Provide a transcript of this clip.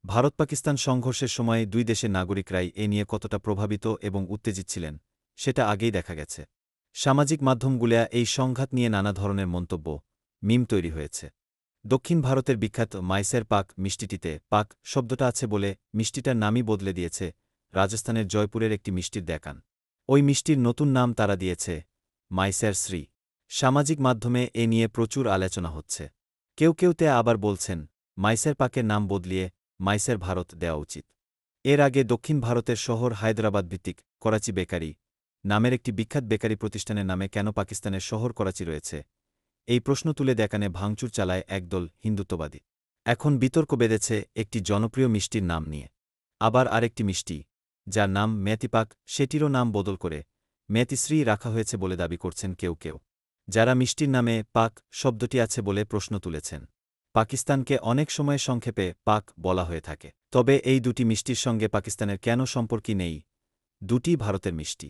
ভারত পাকিস্তান সংঘর্ষের সময় দুই দেশের নাগরিকরাই এ নিয়ে কতটা প্রভাবিত এবং উত্তেজিত ছিলেন সেটা আগেই দেখা গেছে। সামাজিক মাধ্যমগুলোয় এই সংঘাত নিয়ে নানা ধরনের মন্তব্য, মিম তৈরি হয়েছে। দক্ষিণ ভারতের বিখ্যাত মাইসের পাক মিষ্টিটিতে পাক শব্দটা আছে বলে মিষ্টিটার নামই বদলে দিয়েছে রাজস্থানের জয়পুরের একটি মিষ্টির দেকান। ওই মিষ্টির নতুন নাম তারা দিয়েছে মাইসের শ্রী। সামাজিক মাধ্যমে এ নিয়ে প্রচুর আলোচনা হচ্ছে। কেউ কেউতে আবার বলছেন মাইসের পাকের নাম বদলিয়ে মাইসের ভারত দেওয়া উচিত। এর আগে দক্ষিণ ভারতের শহর হায়দ্রাবাদ ভিত্তিক করাচি বেকারি নামের একটি বিখ্যাত বেকারি প্রতিষ্ঠানের নামে কেন পাকিস্তানের শহর করাচি রয়েছে, এই প্রশ্ন তুলে দেখানে ভাঙচুর চালায় একদল হিন্দুত্ববাদী। এখন বিতর্ক বেঁধেছে একটি জনপ্রিয় মিষ্টির নাম নিয়ে। আবার আরেকটি মিষ্টি, যার নাম মেথিপাক, সেটিরও নাম বদল করে মেথিশ্রী রাখা হয়েছে বলে দাবি করছেন কেউ কেউ, যারা মিষ্টির নামে পাক শব্দটি আছে বলে প্রশ্ন তুলেছেন। পাকিস্তানকে অনেক সময় সংক্ষেপে পাক বলা হয়ে থাকে। তবে এই দুটি মিষ্টির সঙ্গে পাকিস্তানের কেন সম্পর্কই নেই? দুটি ভারতের মিষ্টি।